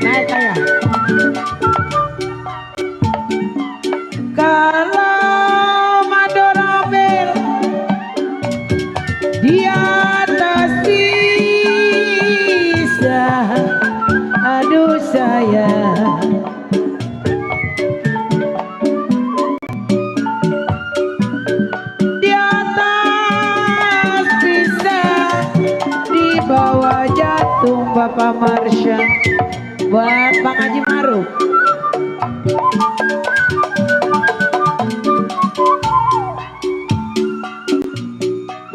Naik saya. Kalau Madorabel di atas sisa, aduh sayang. Di atas sisa, di bawah jatuh Bapak Marsha. Buat Bang Haji Maruf.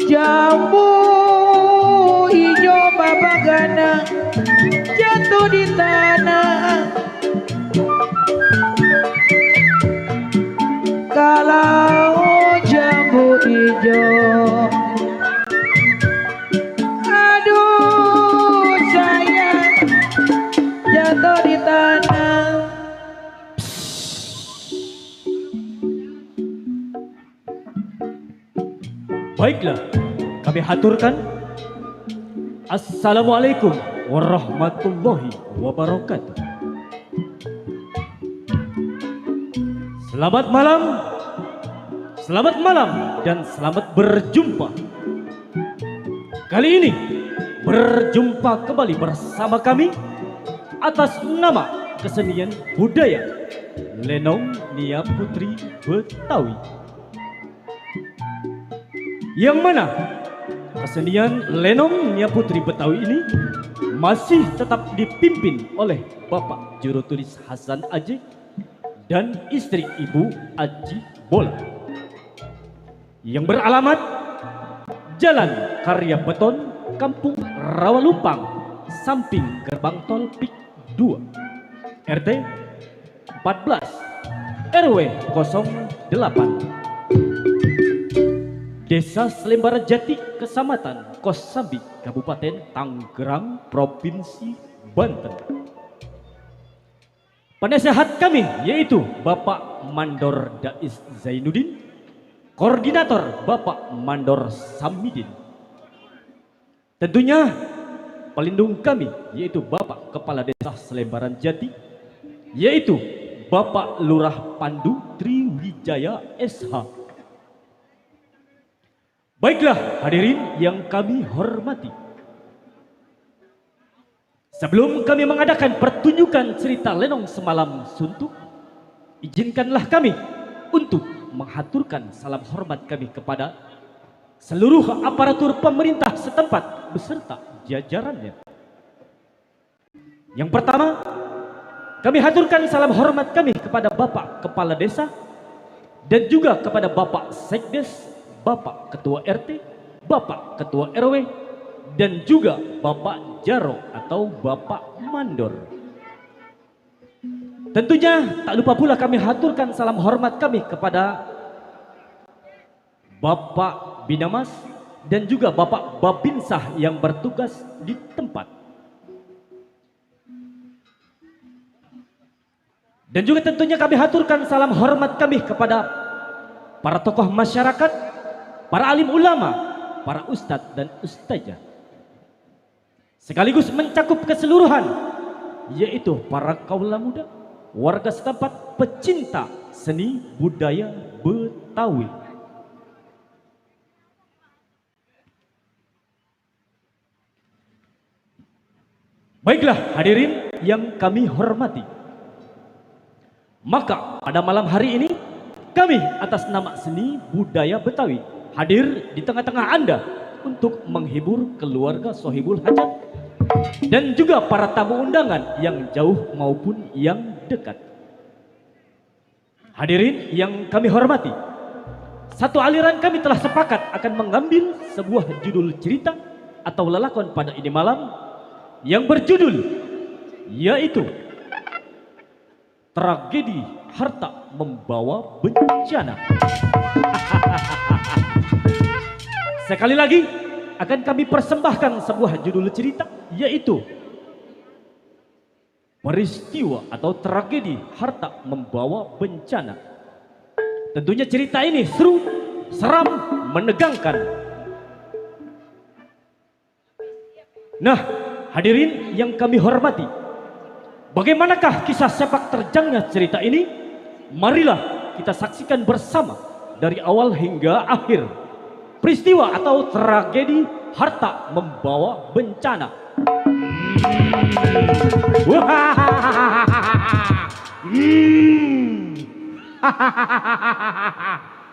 Jambu hijau babagana jatuh di tanah. Kalau jambu hijau, aduh sayang, jatuh di tanah. Baiklah, kami haturkan. Assalamualaikum warahmatullahi wabarakatuh. Selamat malam dan selamat berjumpa. Kali ini berjumpa kembali bersama kami atas nama kesenian budaya Lenong Nia Putri Betawi. Yang mana kesenian Lenong Nia Putri Betawi ini masih tetap dipimpin oleh Bapak Juru Tulis Hasan Aji dan istri Ibu Aji Bola, yang beralamat Jalan Karya Beton, Kampung Rawalupang, samping Gerbang Tol Pik 2, RT 14 RW 08, Desa Selembaran Jati, Kecamatan Kosambi, Kabupaten Tangerang, Provinsi Banten. Penasehat kami yaitu Bapak Mandor Dais Zainuddin, Koordinator Bapak Mandor Samidin. Tentunya pelindung kami yaitu Bapak Kepala Desa Selembaran Jati, yaitu Bapak Lurah Pandu Triwijaya SH. Baiklah hadirin yang kami hormati, sebelum kami mengadakan pertunjukan cerita Lenong Semalam Suntuk, izinkanlah kami untuk menghaturkan salam hormat kami kepada seluruh aparatur pemerintah setempat beserta jajarannya. Yang pertama, kami haturkan salam hormat kami kepada Bapak Kepala Desa dan juga kepada Bapak Sekdes, Bapak Ketua RT, Bapak Ketua RW, dan juga Bapak Jaro atau Bapak Mandor. Tentunya tak lupa pula kami haturkan salam hormat kami kepada Bapak Binamas dan juga Bapak Babinsah yang bertugas di tempat. Dan juga tentunya kami haturkan salam hormat kami kepada para tokoh masyarakat, para alim ulama, para ustadz dan ustazah, sekaligus mencakup keseluruhan, yaitu para kaula muda, warga setempat, pecinta seni budaya Betawi. Baiklah hadirin yang kami hormati, maka pada malam hari ini kami atas nama seni budaya Betawi hadir di tengah-tengah Anda untuk menghibur keluarga Sohibul Hajat dan juga para tamu undangan yang jauh maupun yang dekat. Hadirin yang kami hormati, satu aliran kami telah sepakat akan mengambil sebuah judul cerita atau lelakon pada ini malam yang berjudul yaitu Tragedi Harta Membawa Bencana. Sekali lagi akan kami persembahkan sebuah judul cerita yaitu Peristiwa atau Tragedi Harta Membawa Bencana. Tentunya cerita ini seru, seram, menegangkan. Nah, Hadirin yang kami hormati, bagaimanakah kisah sepak terjangnya cerita ini? Marilah kita saksikan bersama dari awal hingga akhir peristiwa atau tragedi harta membawa bencana.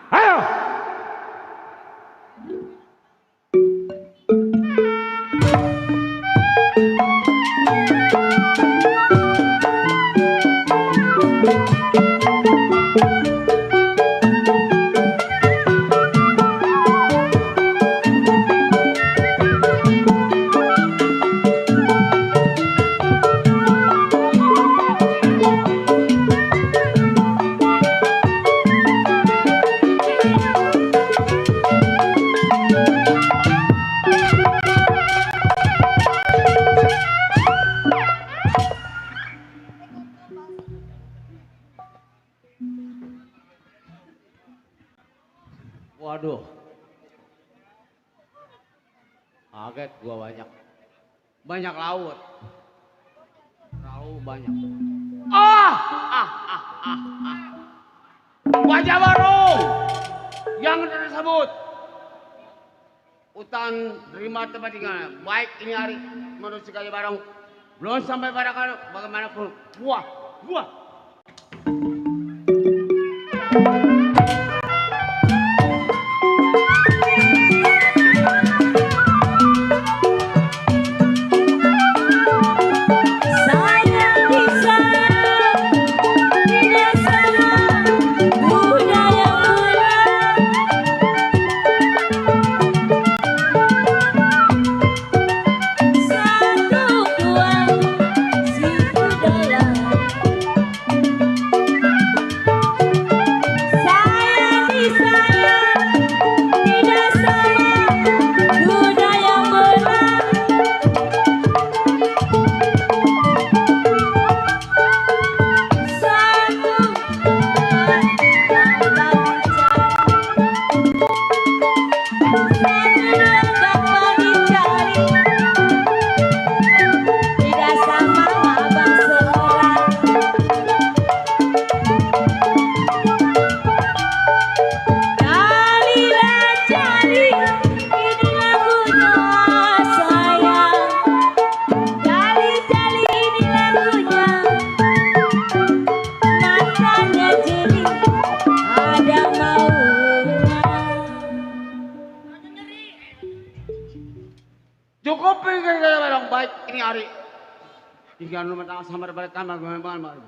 Ayo. Waduh, kaget gua banyak laut, terlalu banyak. Wajah baru yang tersebut hutan terima tempat tinggal. Baik ini hari menurut sekali barang belum sampai pada bagaimanapun. Wah. Cukup pikir saya barang baik ini hari. Hingga rumah tangga sama balik kamar bagaimana.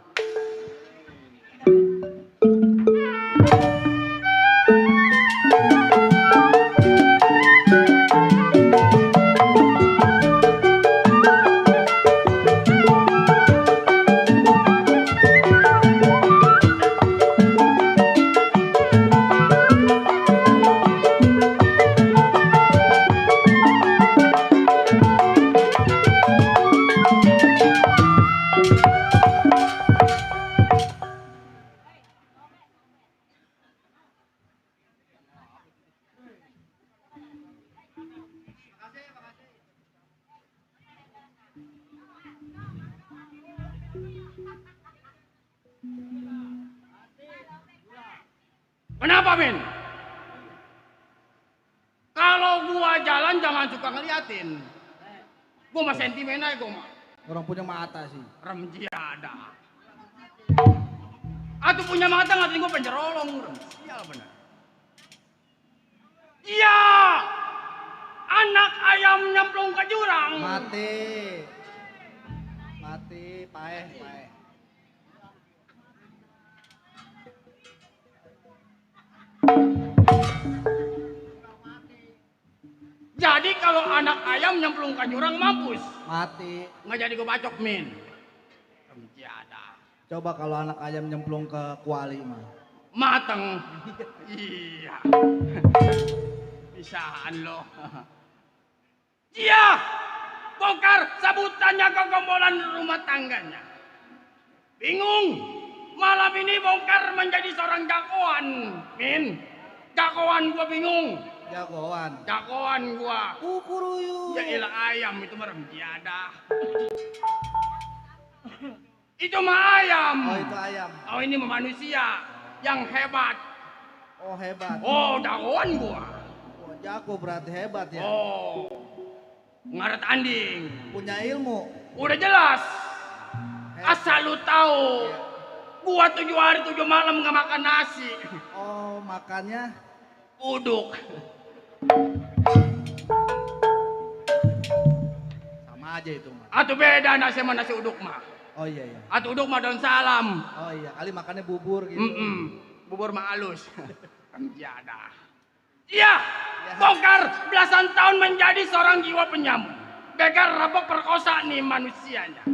Kenapa, Min? Kalau gua jalan jangan suka ngeliatin. Gua mah sentimen aja gua mah. Orang punya mata sih. Remjiada. Atuh punya mata ngatain gua pencerolong. Sial bener. Iya. Anak ayam nyemplung ke jurang. Mati. Paeh. Jadi kalau anak ayam nyemplung ke jurang mampus. Mati. Nggak jadi gue bacok, Min. Remjiada. Coba kalau anak ayam nyemplung ke kuali mah. Mateng. Iya. Bisaan lo. Iya. Bongkar sabutannya kegombolan rumah tangganya. Bingung. Malam ini bongkar menjadi seorang jagoan. Min. Jagoan gua bingung. Jagoan. Jagoan gua. Kukuruyu. Ya elah ayam itu mah tiada. Itu mah ayam. Oh itu ayam. Oh ini mah manusia yang hebat. Oh hebat. Oh jagoan gua. Oh, jago berarti hebat ya. Oh ngaret tanding. Punya ilmu. Udah jelas. Asal lu tahu, gua 7 hari 7 malam nggak makan nasi. Oh makannya Uduk. sama aja itu mah. Atau beda nasi sama nasi uduk mah. Oh iya iya. Atau uduk mah daun salam. Oh iya kali makannya bubur gitu. Bubur mah halus. Kan tiada. Iya, bongkar belasan tahun menjadi seorang jiwa penyambung. Begal rampok perkosa nih manusianya.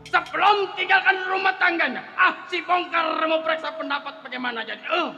Sebelum tinggalkan rumah tangganya, si bongkar mau periksa pendapat bagaimana jadi.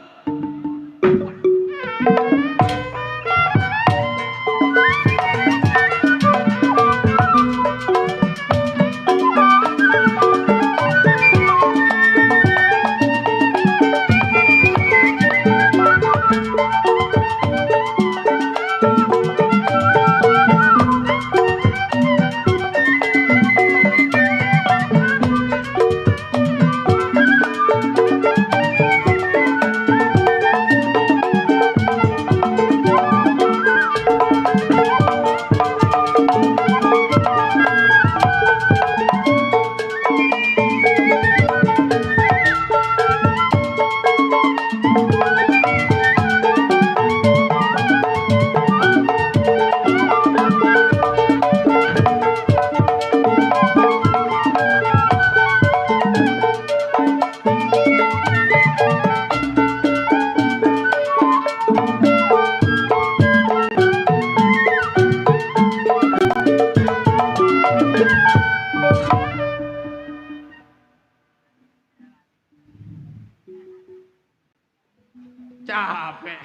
Capek.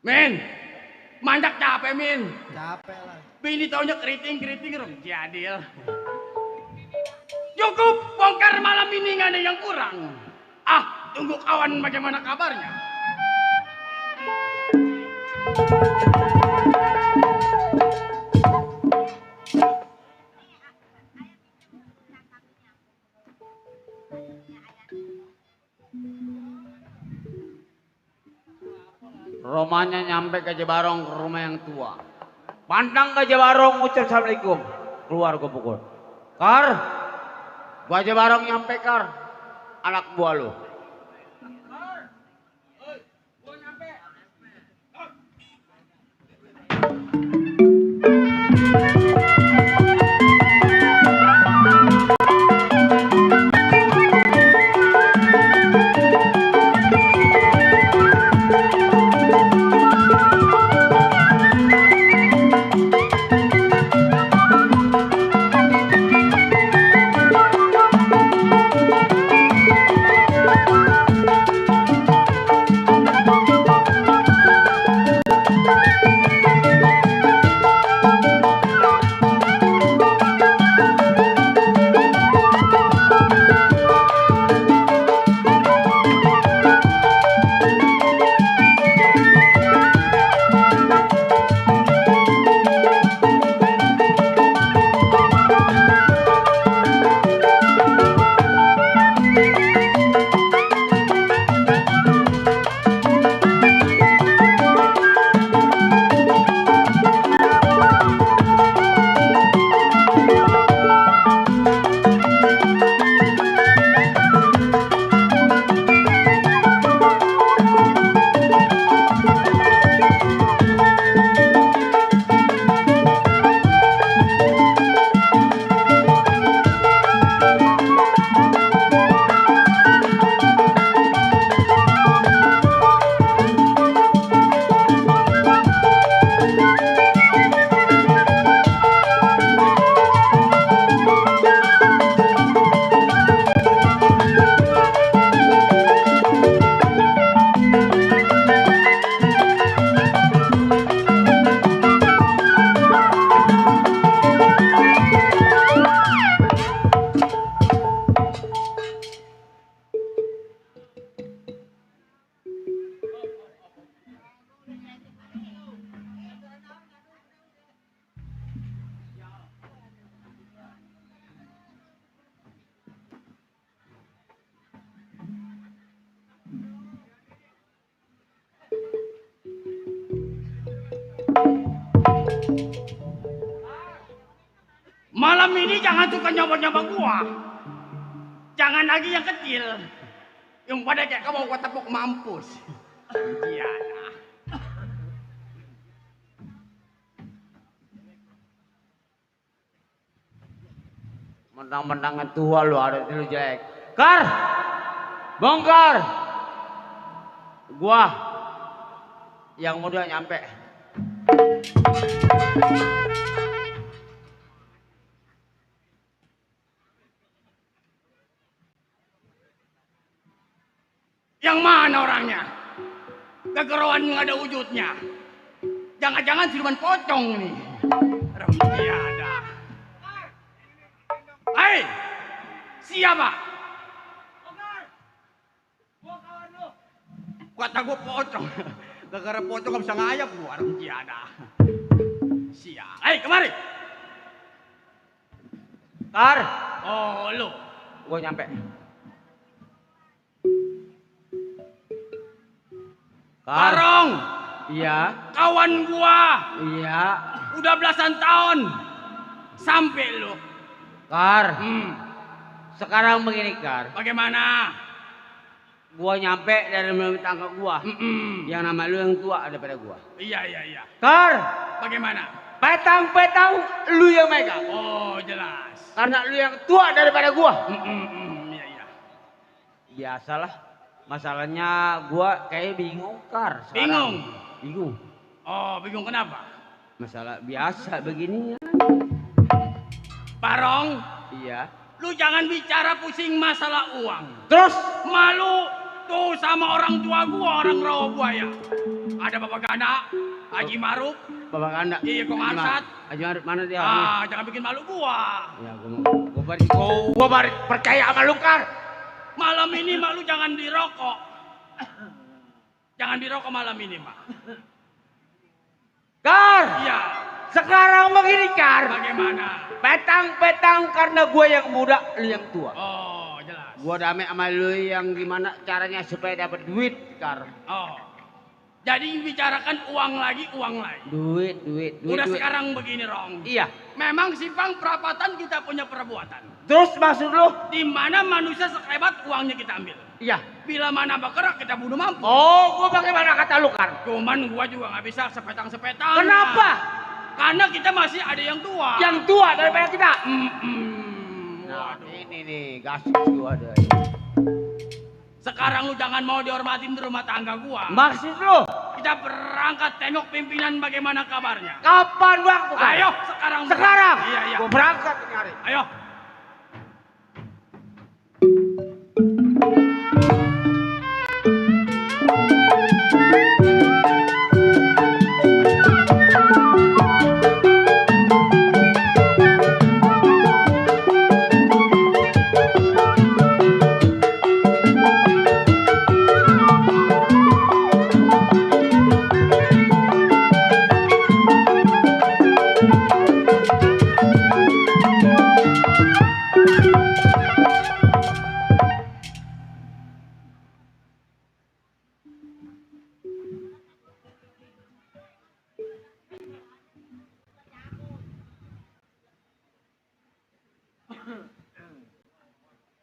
Min, mandak capek Min. Capek lah. Bini taunya keriting rom jadil. Cukup bongkar malam ini nggak ada yang kurang. Tunggu kawan bagaimana kabarnya. Romanya nyampe ke Jebarong, ke rumah yang tua. Pantang ke Jebarong, ucap assalamualaikum. Keluar gue pukul. Kar, gua Jebarong nyampe Kar. Anak buah lu. Malam ini jangan suka nyoba-nyoba gua. Jangan lagi yang kecil. Yang pada kayak kamu gua tepuk mampus. Iya. Mentang-mentangan tua lu ada lu jelek. Kar! Bongkar! Gua yang muda nyampe. Yang mana orangnya? Kegeruan nggak ada wujudnya. Jangan-jangan siluman pocong nih. Iya ada. Hei, siapa? Kata gua pocong. Gara-gara pocong gak bisa ngayap gua. Iya ada. Siap. Hei, kemari. Kar. Oh, lu. Gua nyampe. Karong. Iya. Kawan gua. Iya. Udah belasan tahun. Sampai lu. Kar. Sekarang begini, Kar. Bagaimana? Gua nyampe dari melalui tangga gua. Yang nama lu yang tua daripada gua. Iya. Kar. Bagaimana? Petang-petang lu yang megang. Oh, jelas. Karena lu yang tua daripada gua. Iya. Biasalah. Masalahnya gua kayak bingung, Kar. Sekarang. Bingung. Oh, bingung kenapa? Masalah biasa begini ya. Barong. Iya. Lu jangan bicara pusing masalah uang. Terus malu tuh sama orang tua gua, orang Rawa Buaya. Ada Bapak Ganda, Haji Maruf. Bapak Ganda. Iya, Kong Arsat. Haji Maruf mana dia? Jangan bikin malu gua. Ya, gua bari percaya sama lu, Kar. Malam ini mak lu jangan dirokok. Jangan dirokok malam ini, Mak. Kar. Iya. Sekarang begini, Kar. Bagaimana? Petang-petang karena gue yang muda, lu yang tua. Oh, jelas. Gue damai sama lu yang gimana caranya supaya dapat duit, Kar. Oh. Jadi bicarakan uang lagi. Duit. Udah duit. Sekarang begini, Rong. Iya. Memang simpang perapatan kita punya perbuatan. Terus maksud lu? Di mana manusia sehebat uangnya kita ambil. Iya. Bila mana bergerak kita bunuh mampu. Oh, gua bagaimana kata lu, Kar? Cuman gua juga nggak bisa sepetang-sepetang. Kenapa? Karena kita masih ada yang tua. Yang tua daripada kita. Nah, ini nih, gasis gua ada. Sekarang lu jangan mau dihormatin di rumah tangga gua. Maksud lu? Kita berangkat tengok pimpinan bagaimana kabarnya. Kapan waktu? Ayo, sekarang. Sekarang? Iya. Gua berangkat nyari. Ayo.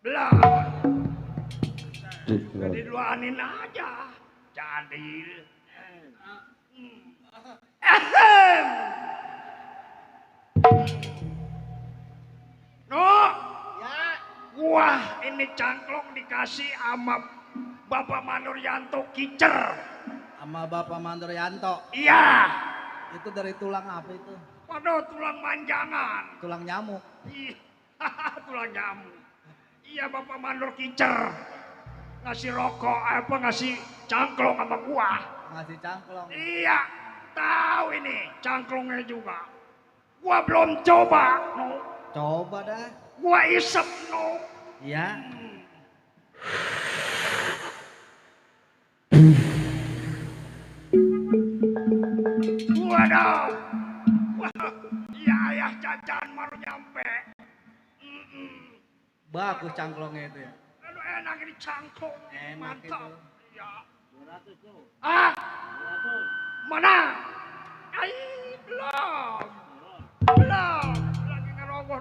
Belah. Jadi luanin aja. Jadil. No. Ya. Gua ini cangklong dikasih sama Bapak Manuryanto Kicer. Sama Bapak Mandoryanto. Iya. Itu dari tulang apa itu? Waduh, tulang manjangan. Tulang nyamuk. Iya, tulang nyamuk. Iya, Bapak Mandor Kicer. Ngasih rokok, ngasih cangklong sama gua. Ngasih cangklong. Iya, tahu ini cangklongnya juga. Gua belum coba, no. Coba dah. Gua isep, no. Iya. Waduh. Iya, ayah Cacan baru nyampe. Bagus cangklongnya itu ya. Aduh, enak ini cangklong. Enak mantap. itu. Iya. 200 tuh. Ah? 200. Mana? Ai, belum. Lagi ngerogoh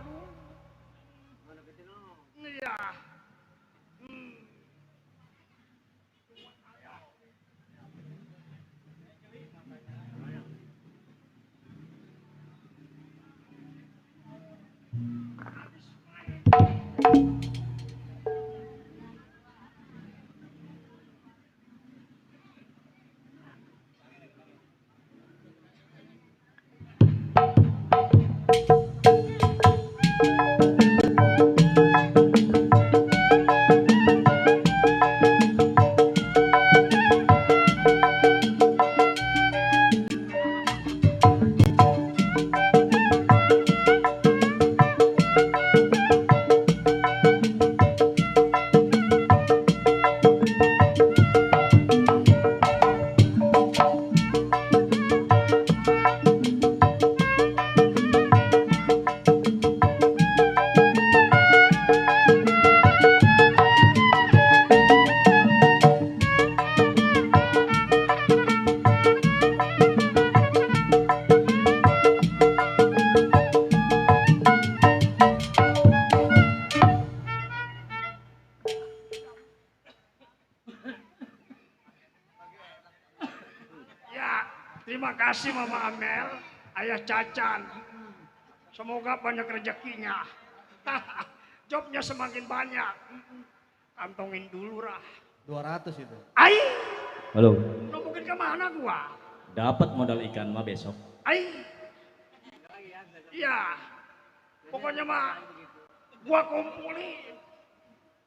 kasih Mama Amel, Ayah Cacan. Semoga banyak rezekinya. Jobnya semakin banyak. Kantongin dulu Rah. 200 itu. Ai, Halo. numpukin kemana gua? Dapat modal ikan mah besok. Ai, iya. Pokoknya mah gua kumpulin.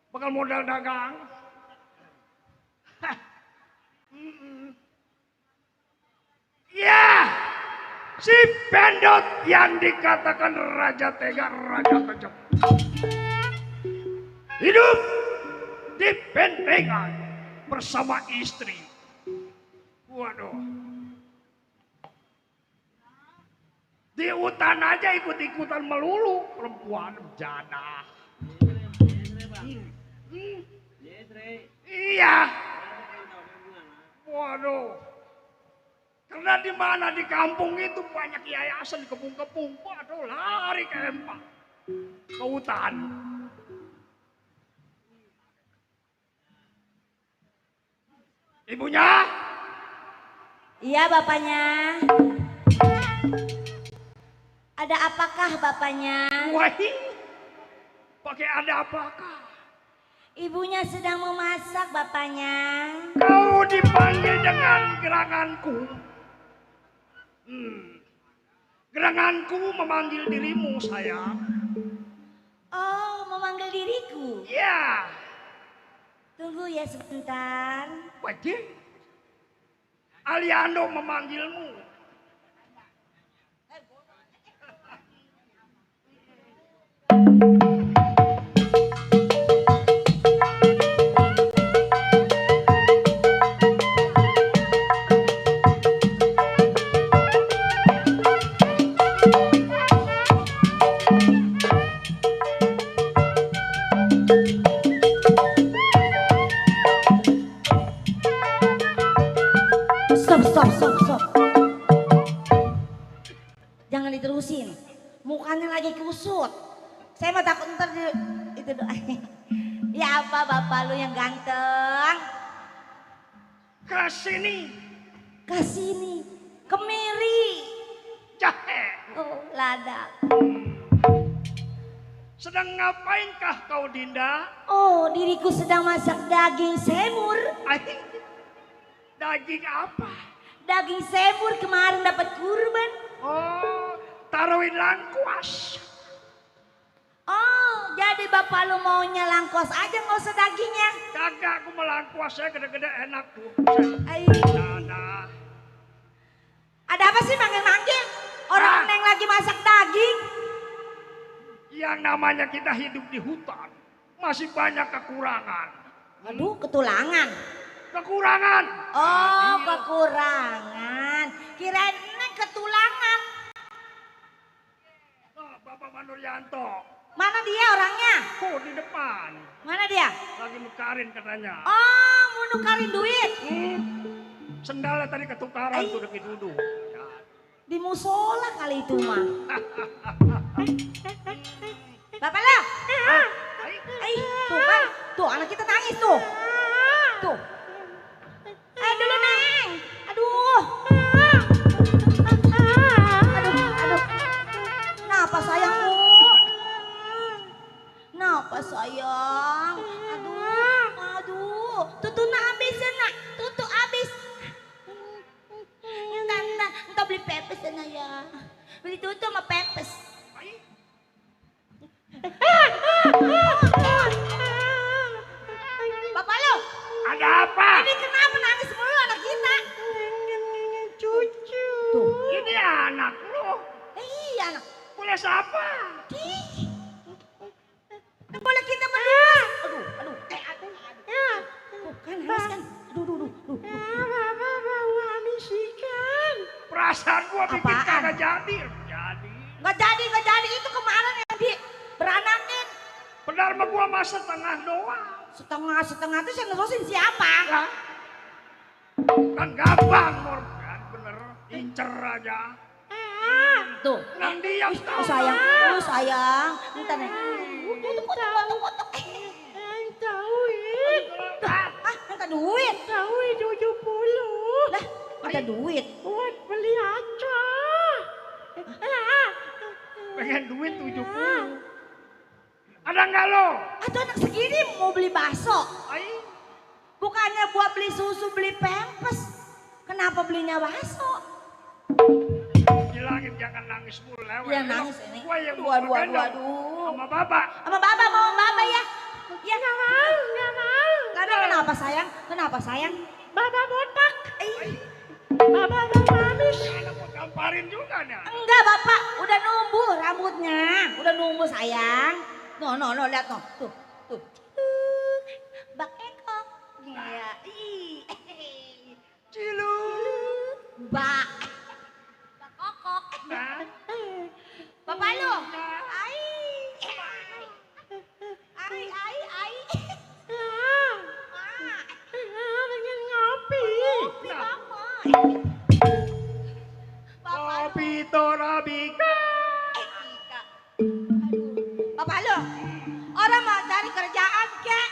Bakal modal dagang. Hah. Ya, si Pendot yang dikatakan Raja Tega, Raja Kejam. Hidup di pentengan bersama istri. Waduh. Di hutan aja ikut-ikutan melulu perempuan jana. Iya. Waduh. Karena di mana di kampung itu banyak yayasan di kebun-kebun. Waduh, lari ke empang. Ke hutan. Ibunya? Iya bapaknya. Ada apakah bapaknya? Wah, pakai ada apakah? Ibunya sedang memasak bapaknya. Kau dipanggil dengan geranganku. Geranganku memanggil dirimu sayang. Oh, memanggil diriku. Ya. Tunggu ya sebentar. Wajib. Aliando memanggilmu. Stop. Jangan diterusin. Mukanya lagi kusut. Saya mah takut ntar itu doa. Ya apa bapak lu yang ganteng? Kesini. Kesini. Kemiri. Jahe. Oh lada. Sedang ngapainkah kau Dinda? Oh diriku sedang masak daging semur. Ai, daging apa? Daging semur kemarin dapat kurban. Oh, taruhin langkuas. Oh jadi bapak lu maunya langkos aja nggak usah dagingnya. Kagak, aku melangkuasnya gede-gede enak tuh. Ay. Nah. Ada apa sih manggil-manggil? Orang neng lagi masak daging. Yang namanya kita hidup di hutan masih banyak kekurangan. Aduh ketulangan. Kekurangan. Oh kekurangan. Kirain neng ketulangan. Oh, Bapak Manuryanto. Mana dia orangnya? Oh, di depan. Mana dia? Lagi mukarin katanya. Oh mau nukarin duit. Sendalnya tadi ketukaran tuh demi duduk. Di musola kali itu mah. Bapak lah. Tuh kan. Tuh anak kita nangis tuh. Tuh. Dulu neng. Aduh. Aduh. Kenapa sayangku? Kenapa sayang? Aduh. Tutu na abis nak. Tutu abis. Entah beli pepes sana ya. Beli tutu sama pepes. Bapak lo. Ada apa? Ini kenapa nangis mulu anak kita? Cucu. Tuh. Ini anak lu. Iya anak. Boleh siapa? Boleh kita berdua. Aduh. Tuh kan nangis kan. Aduh. Perasaan gua bikin Apaan? kagak jadi. Jadi. Nggak jadi. Itu kemarin yang di beranakin. Benar mah gua masa setengah doang. Setengah tuh yang nerusin siapa? Ya. Kan gampang Nur. Kan bener. Incer aja. Tuh. Nang diam tau. Sayang. Bentar nih. Tutup. Ah, Minta duit. 70. Lah, Minta duit. Buat beli aja. Pengen duit 70. Ada nggak lo? Atau anak segini mau beli bakso? Ai, Bukannya buat beli susu, beli pempes. Kenapa belinya bakso? bilangin jangan nangis mulu lewat. Iya nangis ini. Gua yang mau Waduh, waduh, bergendong waduh. sama bapak. Sama Baba mau Baba ya? Ya nggak mau, nggak mau. Karena kenapa sayang? Kenapa sayang? Baba botak. Baba manis. Ada mau gamparin juga nih. Enggak Bapak, udah numbuh rambutnya. Udah numbuh sayang. No, lihat no. Tuh. Bak Eko. Iya. Cilu. Bak Kokok. Nah, Bapak lu. Ai. Pengen ngopi. kopi Torabika. Bapak lu. Orang mau cari kerjaan kek.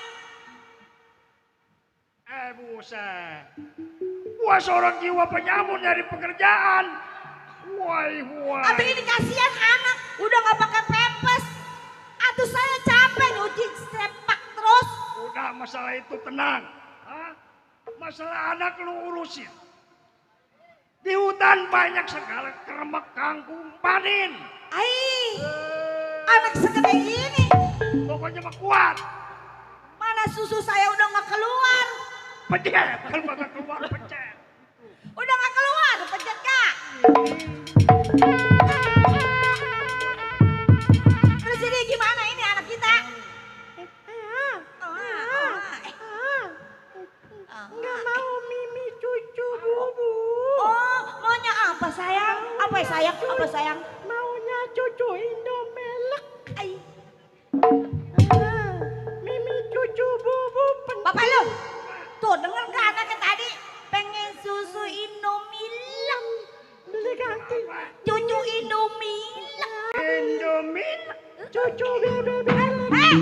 Buset. Gua seorang jiwa penyamun nyari pekerjaan. Woi. Abang ini kasihan anak. Udah gak pakai pempes. Aduh saya capek nyuci sepak terus. Udah masalah itu tenang. Hah? Masalah anak lu urusin. Di hutan banyak segala keremek kangkung panin. Anak segede ini. Pokoknya mah kuat. Mana susu saya udah gak keluar. Pecet. Kalau bakal keluar pecet. Udah gak keluar, pencet gak? Terus ini gimana ini anak kita? Nggak mau mimi cucu bubu. Oh, maunya apa sayang? Apa sayang? Apa sayang? Maunya cucu Indomelek. Ai, Mimi cucu bubu. Bapak lu, tuh denger gak anaknya tadi? Pengen susu Indomilk. Beli ganti. Cucu Indomilk. Indomie. Cucu bebe belek.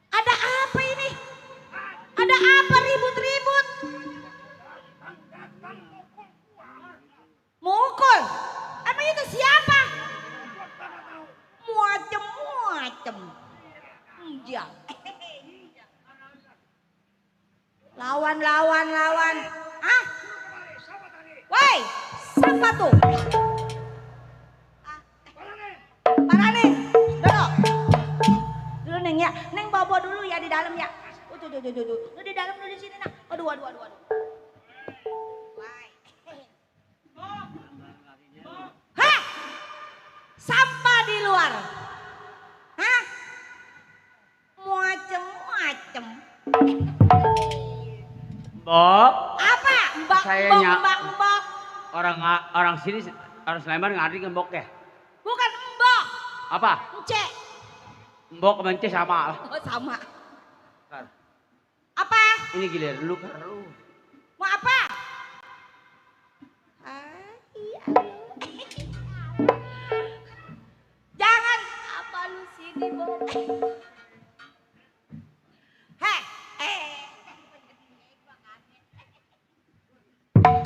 Ada apa ini? Ada apa ribut-ribut? Mukul? Emang itu siapa? Muacem. Iya. Lawan. Hah? Woi, siapa tuh? Parane, dulu Neng ya. Neng bawa dulu ya di dalam ya. Tuh. Lu di dalam, lu di sini nak. Aduh. Hah? Sampah di luar. Hah? Muacem. Mbok, Apa? Mbak. orang sini orang Sleman ngerti ngembok ya? Bukan mbok. Apa? Ence. Mbok sama Ence sama. Oh sama. Kar, Apa? ini gilir dulu Kar lu. Mau apa? Jangan apa lu sini, Bob.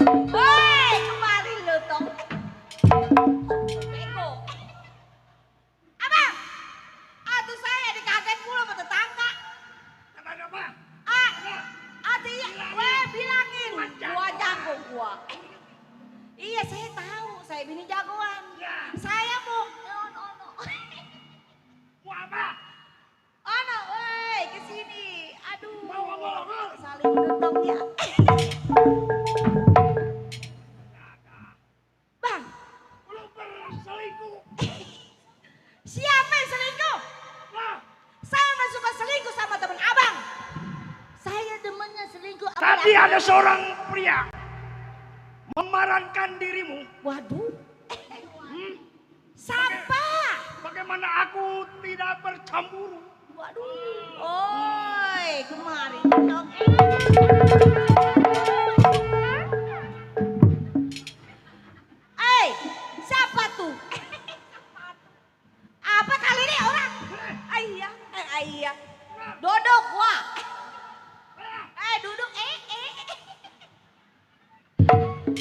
Woi, kemarin lu tong. Bego. Apa? Aduh saya dikaget mulu sama tetangga. Ada apa? Bilangin, gua jago gua. Iya saya tahu, saya bini jagoan. Saya mau, Mau apa? woi kesini. Aduh. Mau ngomong. Saling dendam ya. Bang, Lu berselingkuh. siapa yang selingkuh? Nah, Saya nggak suka selingkuh sama teman abang. Saya demennya selingkuh sama tadi laki-laki. ada seorang pria memerankan dirimu. Waduh, Hmm, siapa? bagaimana aku tidak bercemburu? Waduh, oi, kemari dong. Siapa tuh? Apa kali ini orang? Iya. Duduk, wah. Duduk,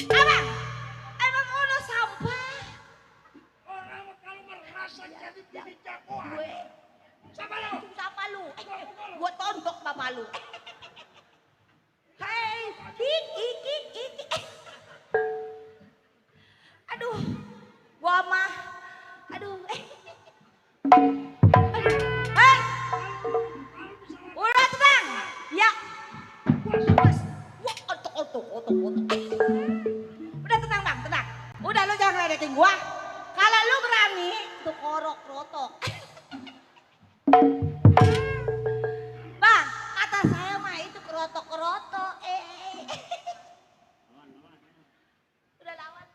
Abang, emang lu sampah? Orang kalau merasa jadi bini jagoan. Gue, Siapa lu? Gue tontok bapak lu. Hei, iki. Aduh, gua mah, aduh. Hei, udah tenang, ya. Bos, wah, otok. Udah tenang bang, tenang. Udah lu jangan ledekin gua. Kalau lu berani, tuh korok rotok. Bang, kata saya mah itu kerotok-kerotok. Udah lawan.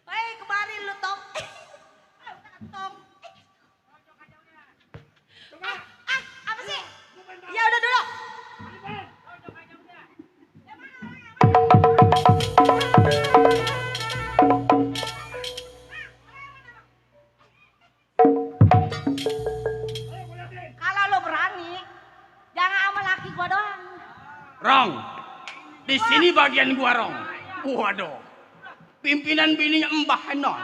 Hei, kemarin lu tong. Tong. Apa sih? Ya udah dulu. Kalau lo berani, jangan sama laki gua doang. Rong, di sini bagian gua Rong. Waduh, pimpinan bininya Mbah Enon.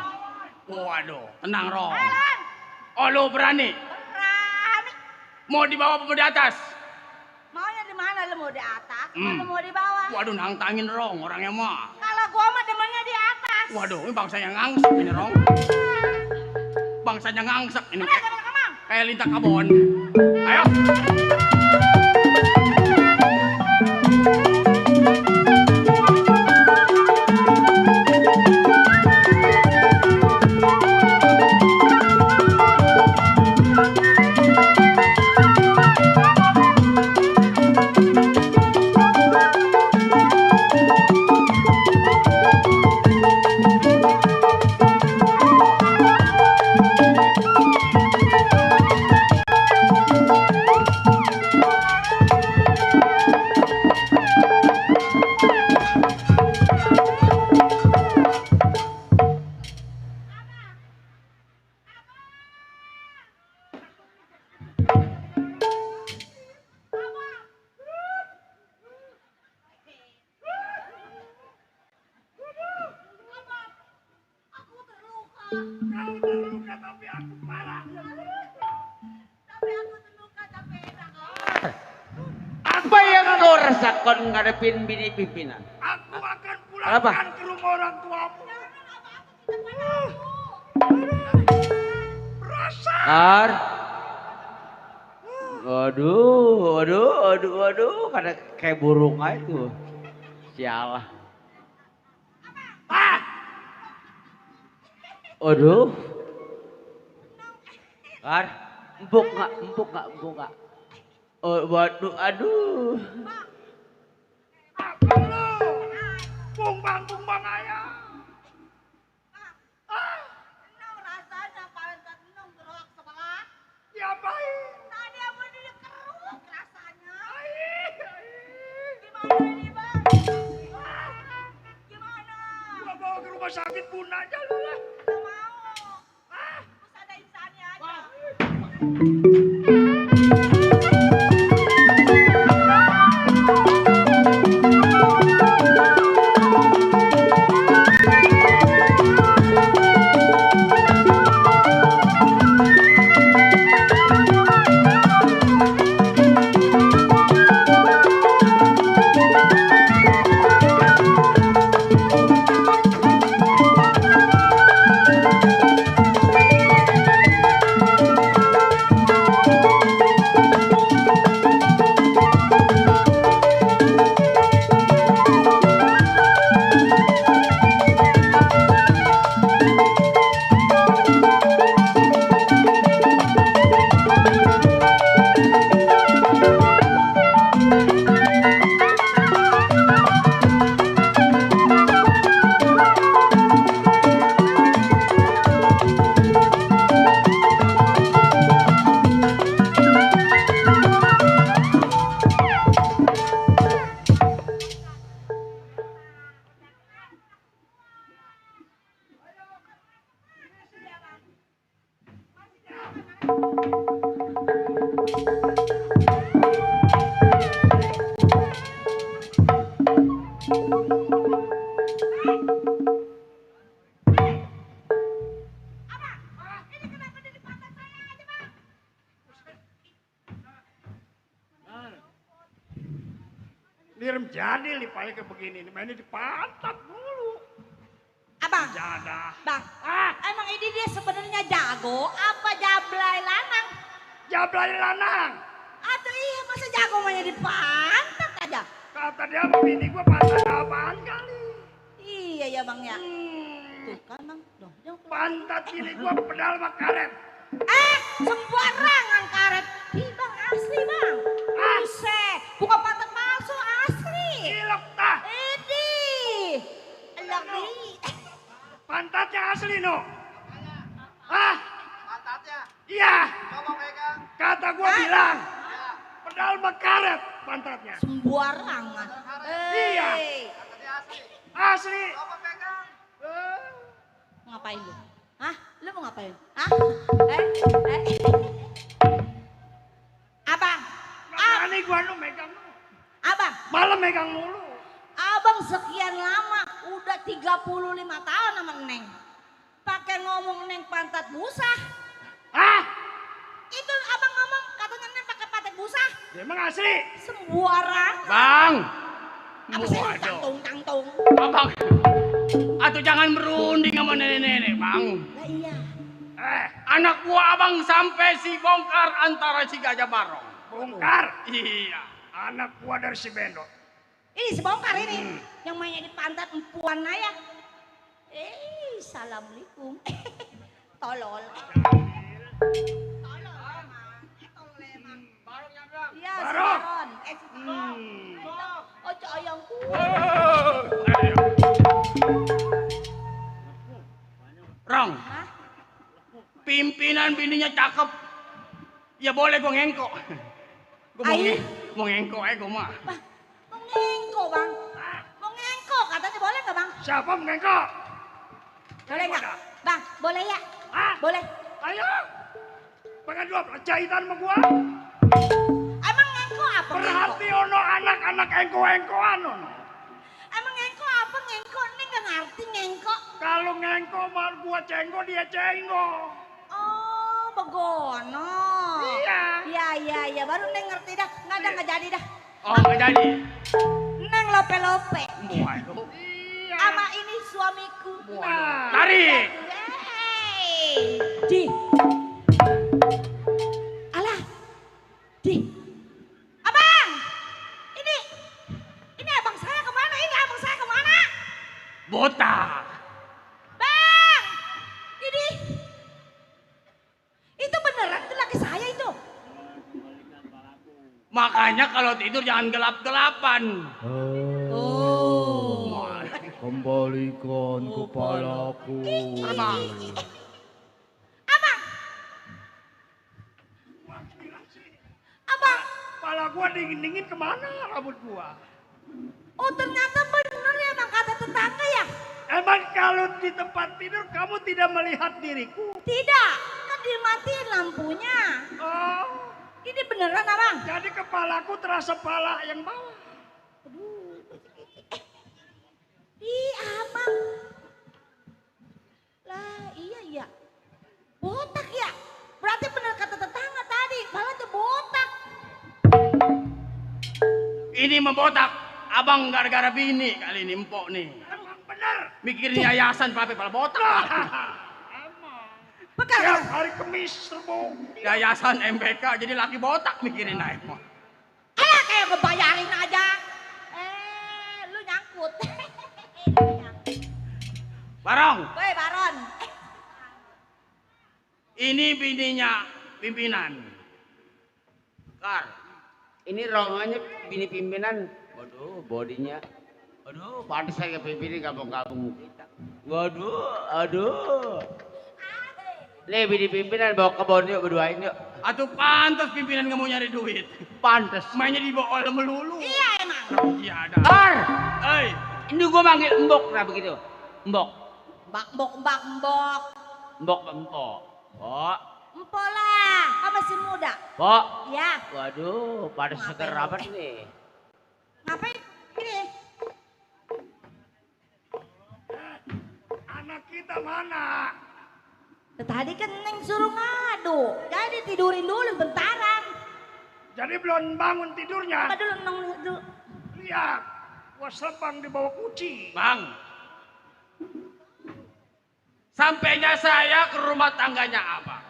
Waduh, tenang Rong. Lan, Oh lu berani? berani. Mau dibawa apa di atas? Maunya di mana lu mau di atas? Hmm. Lu mau di bawah? Waduh, nantangin Rong orangnya mah. Kalau gua mah demennya di atas. Waduh, ini bangsanya ngangsek ini Rong. Bangsanya ngangsek ini Udah, jangan kemang. kayak lintah kabon. Ayo. Aku terluka. Kau terluka tapi aku marah. Tapi aku terluka tapi enak. Apa yang kau rasakan ngadepin bini pimpinan? Aku akan Apa? pulangkan ke rumah orang tuamu. Rasa. Ar. Waduh, kada kayak burung aja tuh. Sialah. Ah, Waduh. Ar, empuk nggak? Oh, waduh, aduh. apa lu? Bumbang ayam. Enong rasanya paling enong gerak sebelah. Diapain? Tadi apa dia keruk rasanya. Ai. Gimana ini bang? Gimana? Gua bawa ke rumah sakit pun aja lu lah. Gak mau. Terus ada insannya aja. Direm jadi lipanya kayak begini, ini mainnya di pantat dulu. Abang, Jadah. bang, Ah, emang ini dia sebenarnya jago apa jablay lanang? jablay lanang. Atau iya masa jago mainnya di pantat aja? Kata dia begini gua pantat apaan kali. Iya ya bang ya. Hmm, Tuh kan bang, dong. pantat ini gua pedal sama karet. Sembarangan karet. Ih bang asli bang. Ah. Buset, bukan pantat palsu asli. Gilok tah. Ini, elok nih. Pantatnya asli no. Ah, Pantatnya. iya. Coba pegang. Kata gua bilang. Pedal sama karet pantatnya. Sembarangan. Iya. Pantatnya asli. Asli. Coba pegang. Ngapain lu? Hah? Lu mau ngapain? Hah? Abang, Berani gua lu megang lu. abang, Malam megang mulu. abang sekian lama udah 35 tahun sama Neng. Pakai ngomong Neng pantat busa. Ah, Itu abang ngomong katanya Neng pakai pantat busa. dia emang asli. Sembarang. Bang. Apa sih? Waduh. Tangtung. Abang. Atau jangan berunding sama nenek-nenek, Bang. Lah iya. Anak buah abang sampai si bongkar antara si Gajah Barong. Bongkar. Iya. Anak gua dari si Bendo. Ini sebongkar ini. Yang mainnya di pantat empuan naya. Assalamualaikum. Tolol. Iya, Barong. Baron. Ojo ayangku. Rong, Hah? pimpinan bininya cakep. Ya boleh gue ngengkok. Gue mau ngengkok aja gue mah. Bang, mau ngengko bang. Mau ngengko katanya boleh nggak bang? Siapa mengengkok? Boleh nggak? Bang, boleh ya? Ah, Boleh. ayo. Pengen dua jahitan sama gua. Emang ngengko apa? Ngengko? Perhati ono anak-anak engko-engkoan ono. Emang ngengko apa? Ngengko ini nggak ngerti ngengko. Kalau ngengko mal gua cenggo dia cenggo. Oh, begono. Iya. Baru Neng ngerti dah. Nggak jadi dah. Oh nggak jadi. Neng lope-lope. Waduh. Iya. Ama ini suamiku. Nah, Tarik. Hey. Di. Alah. Di. Abang. Ini abang saya kemana? Ini abang saya kemana? Botak. Bang. Ini. Itu beneran itu laki saya itu. Makanya kalau tidur jangan gelap-gelapan. Oh. Kembalikan kepalaku. Abang. Abang. kepala gua dingin-dingin kemana rambut gua? Oh ternyata bener ya bang kata tetangga ya? Emang kalau di tempat tidur kamu tidak melihat diriku? Tidak. Kan dimatiin lampunya. Oh, Ini beneran abang? jadi kepalaku terasa pala yang bawah. Ih abang. Lah iya. Botak ya? Berarti bener kata tetangga tadi. Malah tuh botak. Ini membotak. Abang gara-gara bini kali ini empok nih. Emang benar. Mikirin yayasan pape pala botak. Bekal. Tiap hari kemis serbuk. Yayasan MBK jadi laki botak mikirin aja. Kayak ngebayarin aja. Lu nyangkut. Barong, Woi Baron. ini bininya pimpinan. Kar, ini rongannya bini pimpinan. Waduh, bodinya. Waduh, pantas saya pimpinan gabung-gabung kita. Aduh. Nih bini pimpinan bawa ke kebun yuk berduain yuk. Atau pantas pimpinan nggak mau nyari duit. Pantas. Mainnya dibawa melulu. Iya emang. Iya ada. Kar, Hei, ini gua manggil Mbok nah begitu. Mbok. Mbak mbok. Mbok. Oh. Empola, kamu masih muda. Pok. Ya, Waduh, pada seger amat nih. ngapain ini? Anak kita mana? Tadi kan Neng suruh ngadu, jadi tidurin dulu bentaran. Jadi belum bangun tidurnya. Apa dulu Neng dulu. Lihat, gua sebang di bawah kucing. Bang. Sampainya saya ke rumah tangganya Abang.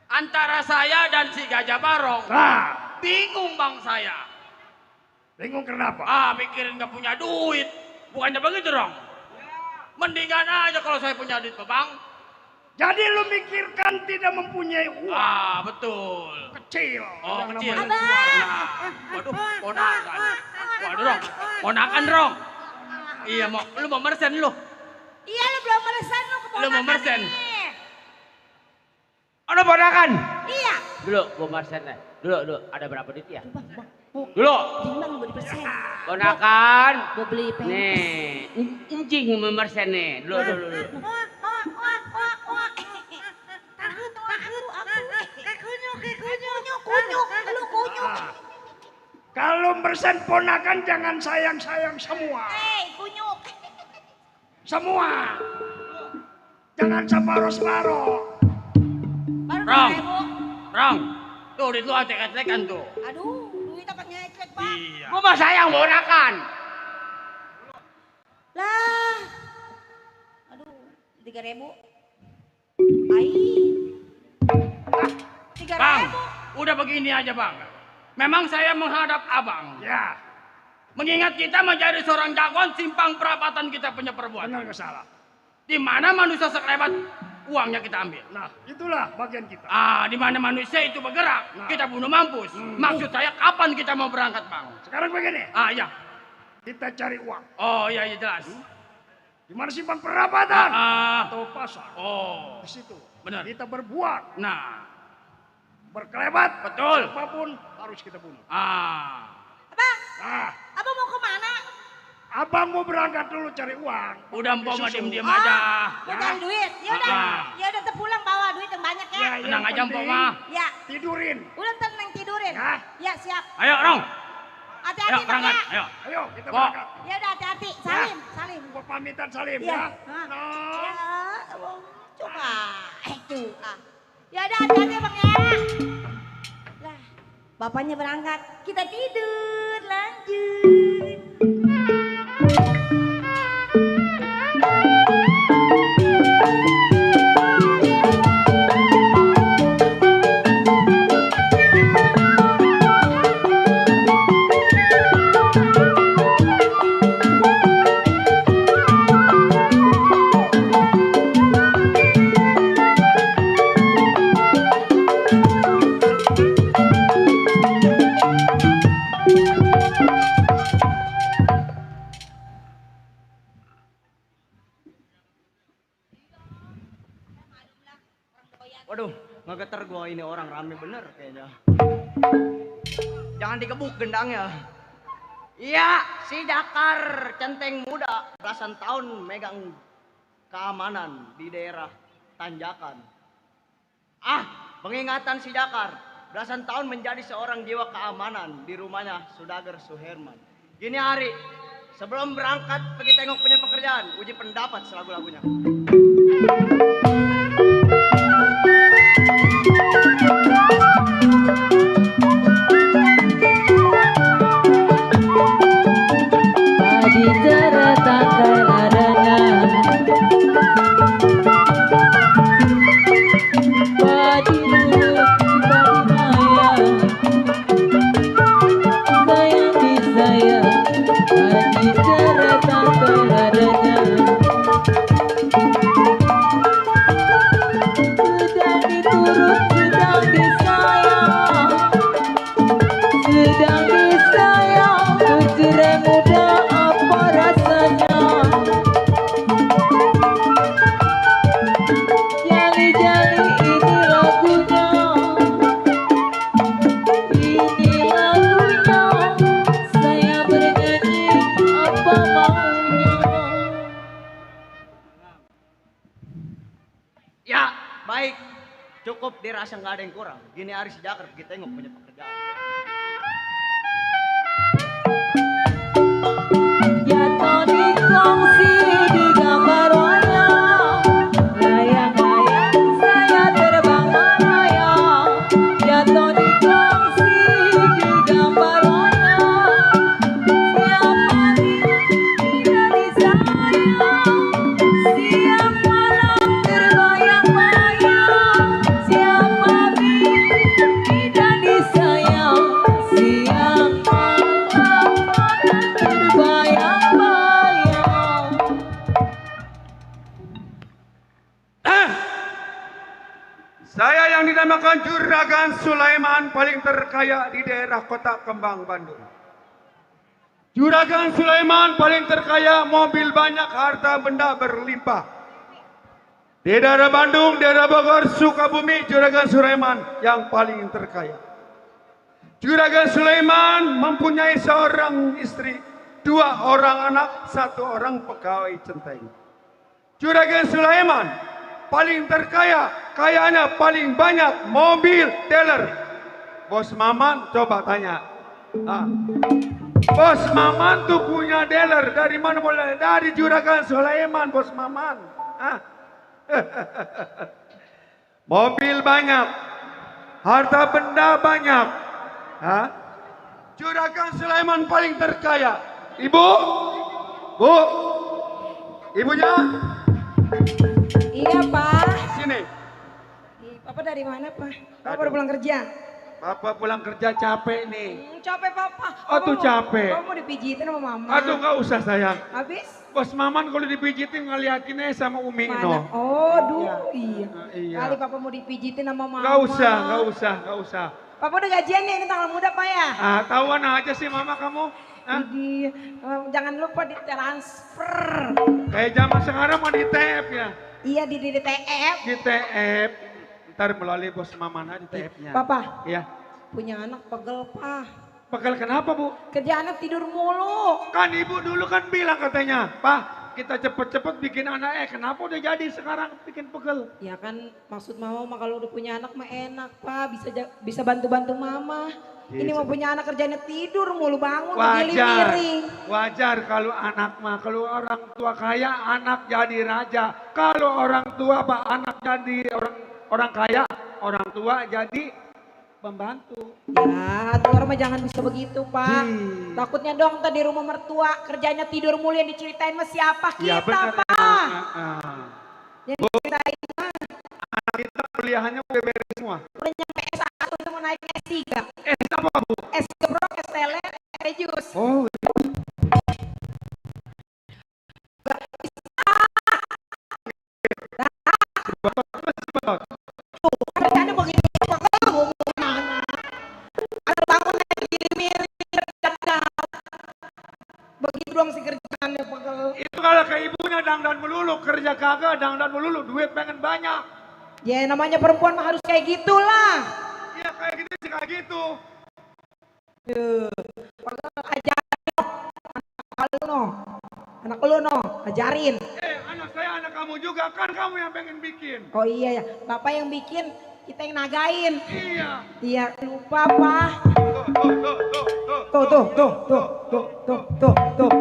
Antara saya dan si Gajah Barong. Nah, Bingung bang saya. bingung kenapa? Mikirin gak punya duit. Bukannya begitu dong. Mendingan aja kalau saya punya duit bang. Jadi lu mikirkan tidak mempunyai uang. Betul. Kecil. Oh Yang kecil. namanya Nah, waduh, ponakan. Waduh dong, ponakan dong. Iya lu mau mersen lu. Iya lu belum meresan lu keponakan Lu mau mersen? nih. Ada ponakan. Iya. Dulu, gua marsen deh. Dulu, ada berapa duit ya? Bang, bang. Oh, Dulu. timbang mau dipersen. Ponakan. Mau beli pempes. Nih, incing memersen nih. Dulu. Kunyuk. Kalau bersen ponakan jangan sayang-sayang semua. Hei, kunyuk. Semua. Jangan separuh-separuh. Baru Rong. 2.000. Rong. Tuh duit lu acek-acekan tuh. Aduh, duit apa ngecek, Bang? Iya. Gua mah sayang ponakan. Lah. Aduh, 3.000. Ai. 3.000. Bang, udah begini aja bang. Memang saya menghadap abang. Ya, Mengingat kita menjadi seorang jagoan simpang perapatan kita punya perbuatan. benar nggak salah. Di mana manusia sekelebat uangnya kita ambil. Nah, itulah bagian kita. Di mana manusia itu bergerak, kita bunuh mampus. Maksud saya kapan kita mau berangkat bang? Sekarang begini, Iya. kita cari uang. Oh iya jelas. Di mana simpan perapatan Ah, atau pasar? oh, Di situ. benar. Kita berbuat, Nah, berkelebat. Betul. Siapapun harus kita bunuh. Abang, Nah, abang mau kemana? abang mau berangkat dulu cari uang. udah Beli mpok mah susu. diem-diem aja. Mau cari duit. Ya udah. Ah. Ya udah pulang bawa duit yang banyak ya. Ya, Tenang yang aja mpok penting mah. Ya, Tidurin. udah tenang tidurin. Ya. Ya, siap. Ayo Rong, Hati-hati, ayo Bang, berangkat. ya. Ayo. Ayo, kita Kok? berangkat. Ya udah hati-hati. Salim, salim. Gua pamitan Salim Iya. ya. Hah. Nah. Ya, abang. Coba. Tuh. Ya udah hati-hati Bang ya. Lah, bapaknya berangkat. Kita tidur, lanjut. Waduh, ngegeter gua ini orang rame bener kayaknya. Jangan dikebuk gendangnya. Iya, si Dakar centeng muda belasan tahun megang keamanan di daerah Tanjakan. Pengingatan si Dakar belasan tahun menjadi seorang jiwa keamanan di rumahnya Sudager Suherman. Gini hari, sebelum berangkat pergi tengok punya pekerjaan, uji pendapat selagu-lagunya. Padi terletakkan adanya Padi nurut, padi maya Sayang disayang Padi terletakkan adanya Sedang diturut, sedang disayang Sedang disayang Kecil muda apa rasanya Jali-jali ini lagunya Ini lagunya Saya bernyanyi apa maunya Ya, baik. Cukup dirasa nggak ada yang kurang. Gini hari si Jakar pergi tengok punya pekerjaan. Jatuh di kongsi di gambar wayang, layang-layang saya terbang melayang. Jatuh di kongsi di gambar wayang, siapa dari sayang, siang malam terbayang-bayang, siapa tidak disayang, siang malam terbayang-bayang. Saya yang dinamakan Juragan Sulaiman paling terkaya di daerah Kota Kembang, Bandung. Juragan Sulaiman paling terkaya, mobil banyak, harta benda berlimpah. Di daerah Bandung, daerah Bogor, Sukabumi, Juragan Sulaiman yang paling terkaya. Juragan Sulaiman mempunyai seorang istri, 2 orang anak, 1 orang pegawai centeng. Juragan Sulaiman paling terkaya, kayaannya paling banyak, mobil dealer. Bos Maman coba tanya. Bos Maman tuh punya dealer dari mana boleh? Dari Juragan Sulaiman, Bos Maman. Mobil banyak, harta benda banyak. Juragan Sulaiman paling terkaya. Ibu, Bu, ibunya. Iya Pak. Sini. Papa dari mana Pak? Papa baru pulang kerja. Papa pulang kerja capek nih. Capek Papa. Aduh capek. Papa mau dipijitin sama Mama. Aduh nggak usah sayang. Habis? Bos Maman kalau dipijitin ngeliatinnya sama Umi Mana? no. Oh, iya. Iya. Kali Papa mau dipijitin sama Mama. Nggak usah. Papa udah gajian nih, ini tanggal muda Pak ya? Tahuan aja sih Mama kamu. Jadi, jangan lupa ditransfer. Kayak zaman sekarang mah di TF ya. Iya di TF. Di TF. Ntar melalui Bos Maman aja di TF-nya. Papa. Iya. Punya anak pegel Pak. Pegel kenapa Bu? Kerjaannya tidur mulu. Kan Ibu dulu kan bilang katanya, Pak kita cepet-cepet bikin anak. Kenapa udah jadi sekarang bikin pegel? Ya kan maksud Mama mah kalau udah punya anak mah enak Pak. Bisa bantu-bantu Mama. Ini mau punya anak kerjanya tidur mulu, bangun miring. Wajar kalau anak mah, kalau orang tua kaya anak jadi raja. Kalau orang tua Pak anak jadi orang kaya, orang tua jadi pembantu. Ya, tuh orang mah jangan bisa begitu Pak. Takutnya dong tadi rumah mertua kerjanya tidur mulu yang diceritain mah siapa kita Pak. Yang diceritain mah. Anak kita kuliahannya udah beres semua. Udah nyampe S1 itu mau naik S3. S apa Bu? S geprok, S tele, S jus. Oh. Kerjanya begitu pegel mau mana. Ada bangun lagi miring begitu dong si kerjaannya pegel. Itu kalau ke ibunya dangdan melulu, kerja kagak dangdan melulu, duit pengen banyak. Ya namanya perempuan mah harus kayak gitulah. Iya kayak gitu sih kayak gitu. Ajarin anak lu no, ajarin. Anak saya anak kamu juga, kan kamu yang pengen bikin. Oh iya ya, Bapak yang bikin, kita yang nagain. Iya. Iya, lupa Pak. Tuh.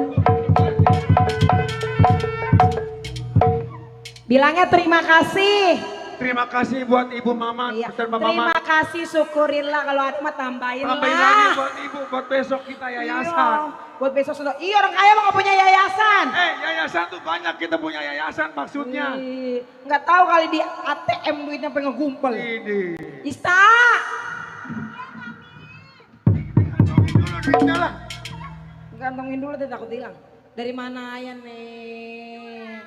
Bilangnya terima kasih. Terima kasih buat Ibu Mama. Iya. Terima Terima kasih, syukurinlah kalau ada mah tambahin lagi lah. buat Ibu, buat besok kita yayasan. Iya, buat besok sudah. Iya orang kaya mah gak punya yayasan. Yayasan tuh banyak, kita punya yayasan maksudnya. Nggak tahu kali di ATM duitnya pengen gumpel. Ini. Ista. Gantongin dulu deh takut hilang. Dari mana ya nih?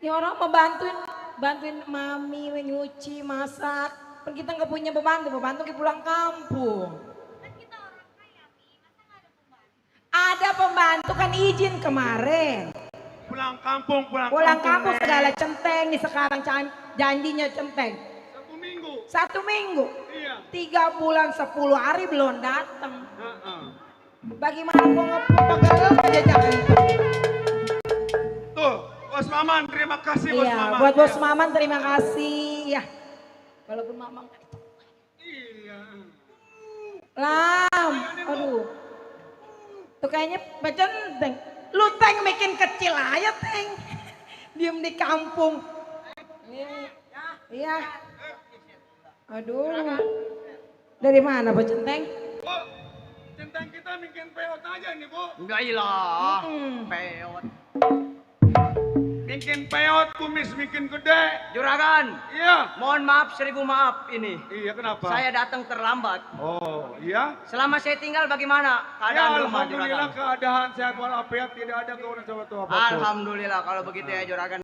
Ini orang mau bantuin mami nyuci, masak. Kan kita nggak punya pembantu kita pulang kampung. Kan kita orang kaya, Mi. Masa nggak ada pembantu? Ada pembantu kan izin kemarin. Pulang kampung Segala centeng nih sekarang janjinya centeng. 1 minggu. 1 minggu. Iya. 3 bulan 10 hari belum datang. Bagaimana mau ngepegel aja jangan. Tuh, Bos Maman, terima kasih Bos Iya, Maman. buat Bos Maman terima kasih ya. Walaupun mamang. Iya. Lam, aduh. Tuh kayaknya bacaan Teng. Lu Teng bikin kecil aja Teng. Diem di kampung. Iya. Aduh. Dari mana bacaan Teng? Bu, centang kita bikin peot aja nih Bu. Enggak ilah. Peot. Bikin peot, kumis bikin gede. Juragan, Iya. mohon maaf 1000 maaf ini. Iya kenapa? Saya datang terlambat. Oh iya. Selama saya tinggal bagaimana Ya keadaan rumah alhamdulillah juragan? keadaan sehat walafiat tidak ada keuntungan suatu apapun. Alhamdulillah kalau begitu ya juragan.